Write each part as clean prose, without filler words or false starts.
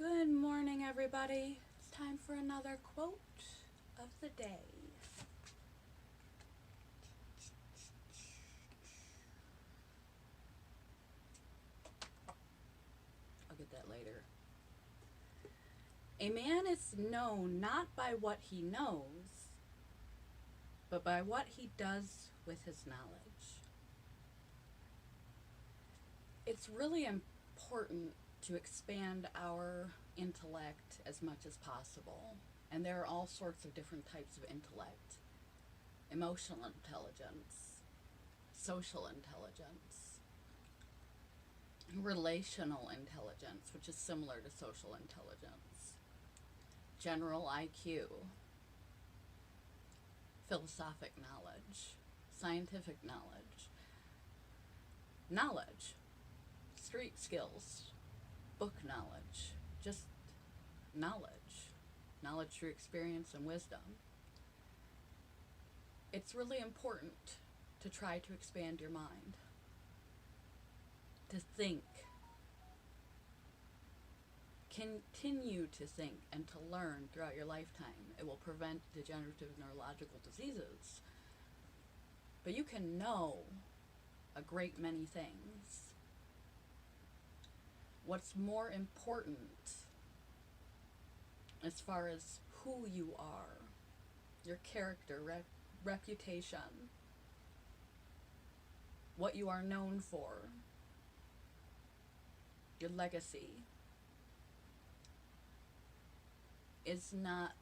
Good morning, everybody. It's time for another quote of the day. I'll get that later. A man is known not by what he knows, but by what he does with his knowledge. It's really important to expand our intellect as much as possible. And there are all sorts of different types of intellect: emotional intelligence, social intelligence, relational intelligence, which is similar to social intelligence, general IQ, philosophic knowledge, scientific knowledge, street skills, book knowledge, just knowledge through experience and wisdom. It's really important to try to expand your mind, to think, continue to think and to learn throughout your lifetime. It will prevent degenerative neurological diseases. But you can know a great many things. What's more important as far as who you are, your character, reputation, what you are known for, your legacy, is not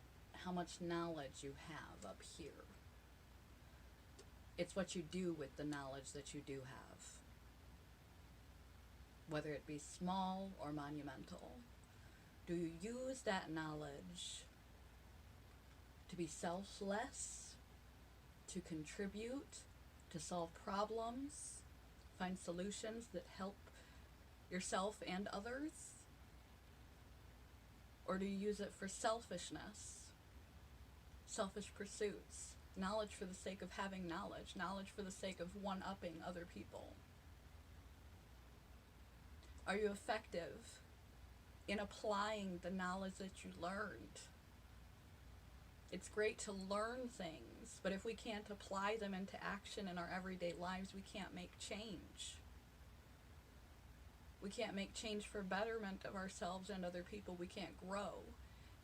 how much knowledge you have up here. It's what you do with the knowledge that you do have, whether it be small or monumental. Do you use that knowledge to be selfless, to contribute, to solve problems, find solutions that help yourself and others? Or do you use it for selfishness, selfish pursuits, knowledge for the sake of having knowledge for the sake of one-upping other people? Are you effective in applying the knowledge that you learned? It's great to learn things, but if we can't apply them into action in our everyday lives, we can't make change. We can't make change for betterment of ourselves and other people. We can't grow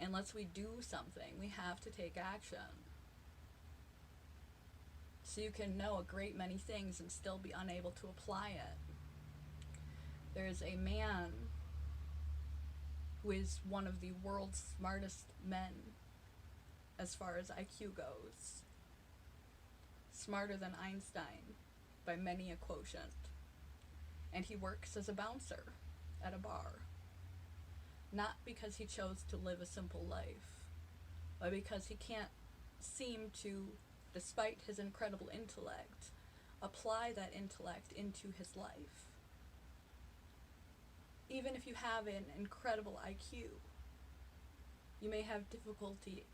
unless we do something. We have to take action. So you can know a great many things and still be unable to apply it. There's a man who is one of the world's smartest men as far as IQ goes. Smarter than Einstein by many a quotient. And he works as a bouncer at a bar. Not because he chose to live a simple life, but because he can't seem to, despite his incredible intellect, apply that intellect into his life. Even if you have an incredible IQ, you may have difficulty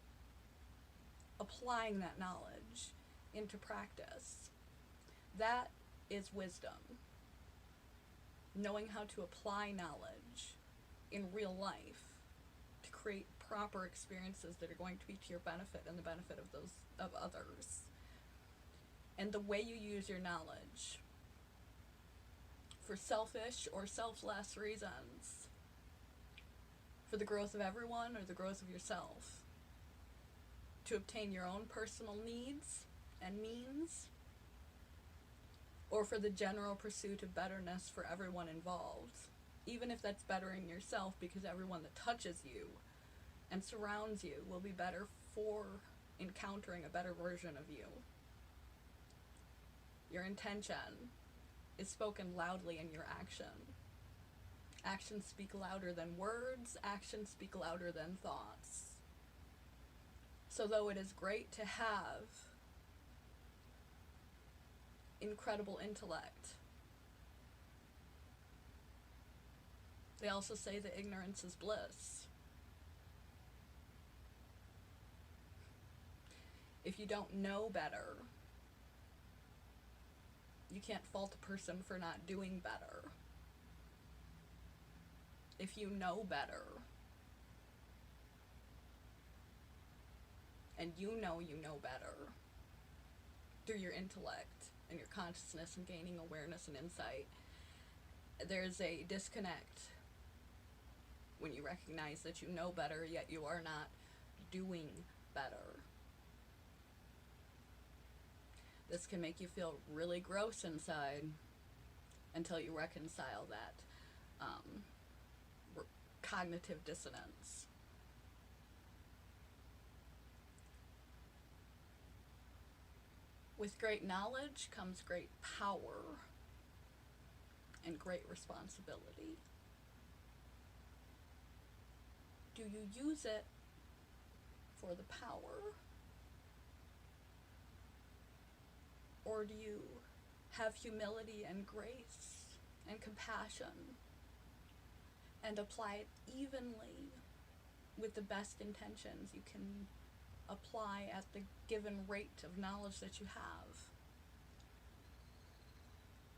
applying that knowledge into practice. That is wisdom. Knowing how to apply knowledge in real life to create proper experiences that are going to be to your benefit and the benefit of others. And the way you use your knowledge for selfish or selfless reasons, for the growth of everyone or the growth of yourself, to obtain your own personal needs and means, or for the general pursuit of betterness for everyone involved, even if that's bettering yourself, because everyone that touches you and surrounds you will be better for encountering a better version of you. Your intention is spoken loudly in your action. Actions speak louder than words. Actions speak louder than thoughts. So though it is great to have incredible intellect, they also say that ignorance is bliss. If you don't know better, you can't fault a person for not doing better. If you know better, and you know better through your intellect and your consciousness and gaining awareness and insight. There's a disconnect when you recognize that you know better, yet you are not doing better. This can make you feel really gross inside until you reconcile that cognitive dissonance. With great knowledge comes great power and great responsibility. Do you use it for the power? Or do you have humility and grace and compassion and apply it evenly with the best intentions you can apply at the given rate of knowledge that you have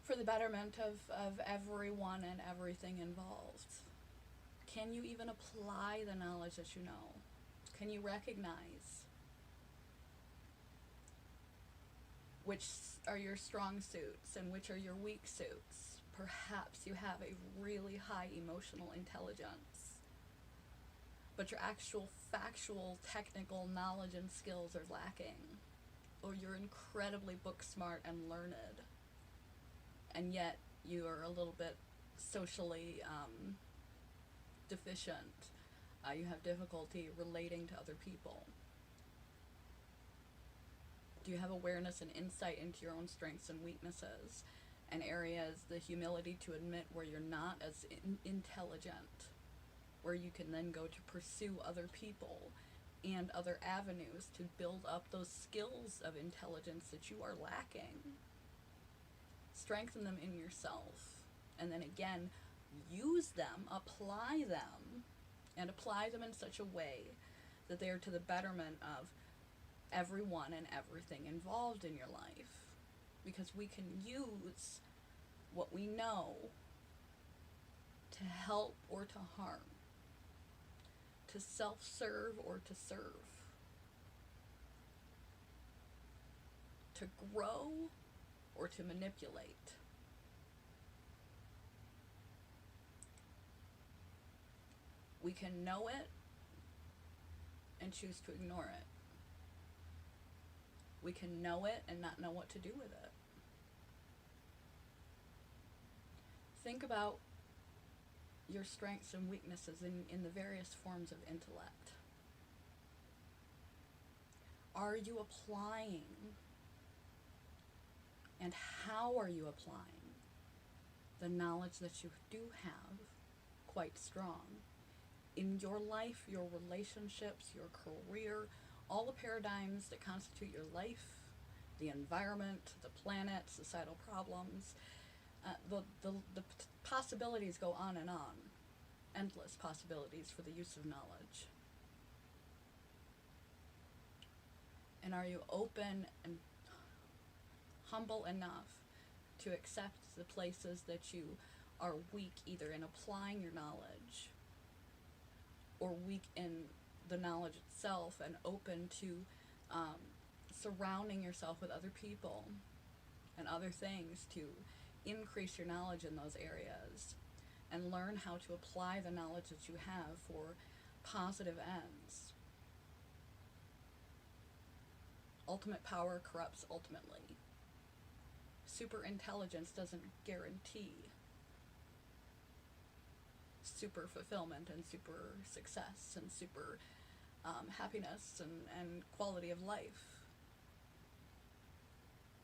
for the betterment of everyone and everything involved? Can you even apply the knowledge that you know? Can you recognize which are your strong suits and which are your weak suits? Perhaps you have a really high emotional intelligence, but your actual factual technical knowledge and skills are lacking. Or you're incredibly book smart and learned, and yet you are a little bit socially deficient. You have difficulty relating to other people. Do you have awareness and insight into your own strengths and weaknesses, and areas, the humility to admit where you're not as intelligent, where you can then go to pursue other people and other avenues to build up those skills of intelligence that you are lacking? Strengthen them in yourself, and then again, use them, apply them, and apply them in such a way that they are to the betterment of everyone and everything involved in your life. Because we can use what we know to help or to harm, to self-serve or to serve, to grow or to manipulate. We can know it and choose to ignore it. We can know it and not know what to do with it. Think about your strengths and weaknesses in the various forms of intellect. Are you applying, and how are you applying the knowledge that you do have quite strong in your life, your relationships, your career, all the paradigms that constitute your life, the environment, the planet, societal problems? The possibilities go on, endless possibilities for the use of knowledge. And are you open and humble enough to accept the places that you are weak, either in applying your knowledge or weak in the knowledge itself, and open to surrounding yourself with other people and other things to increase your knowledge in those areas and learn how to apply the knowledge that you have for positive ends? Ultimate power corrupts ultimately. Super intelligence doesn't guarantee super fulfillment and super success and super happiness and quality of life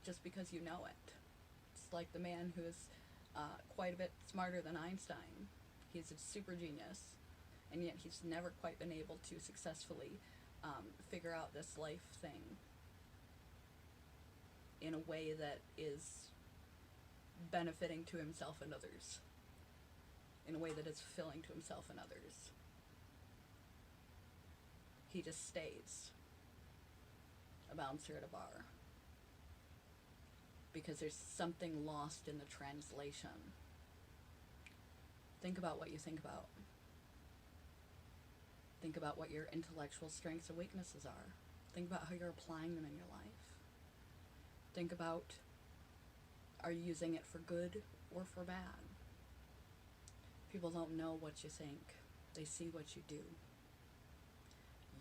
just because you know it. It's like the man who is quite a bit smarter than Einstein. He's a super genius, and yet he's never quite been able to successfully figure out this life thing in a way that is benefiting to himself and others, in a way that is fulfilling to himself and others. He just stays a bouncer at a bar because there's something lost in the translation. Think about what you think about. Think about what your intellectual strengths and weaknesses are. Think about how you're applying them in your life. Think about, are you using it for good or for bad? People don't know what you think. They see what you do.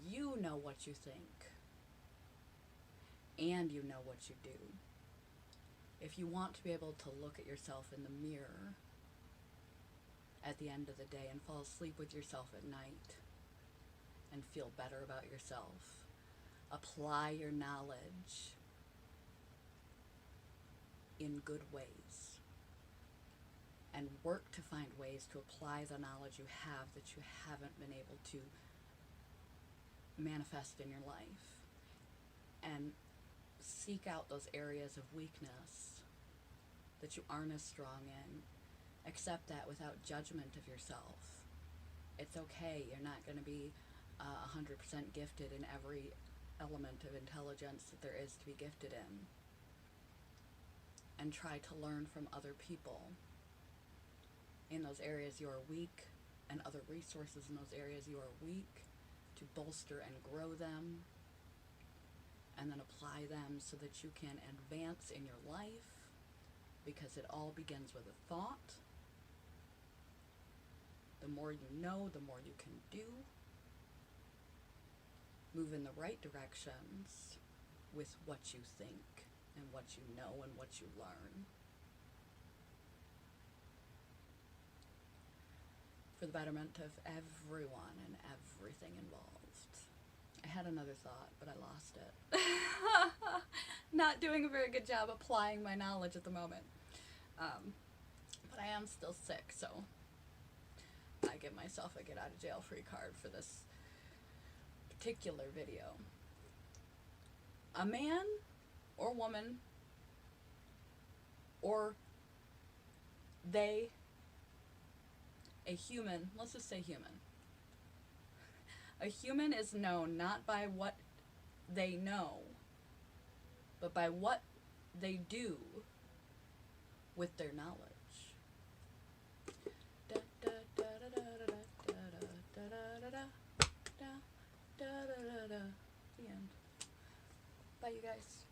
You know what you think. And you know what you do. If you want to be able to look at yourself in the mirror at the end of the day and fall asleep with yourself at night and feel better about yourself, apply your knowledge in good ways and work to find ways to apply the knowledge you have that you haven't been able to manifest in your life, and seek out those areas of weakness that you aren't as strong in. Accept that without judgment of yourself. It's okay. You're not going to be 100% gifted in every element of intelligence that there is to be gifted in. And try to learn from other people in those areas you are weak, and other resources in those areas you are weak, to bolster and grow them, and then apply them so that you can advance in your life, because it all begins with a thought. The more you know, the more you can do. Move in the right directions with what you think and what you know and what you learn, for the betterment of everyone and everything involved. I had another thought, but I lost it. Not doing a very good job applying my knowledge at the moment. But I am still sick, so I give myself a get out of jail free card for this particular video. A man or woman, or they, a human, let's just say human. A human is known not by what they know, but by what they do with their knowledge. The end. Bye, you guys.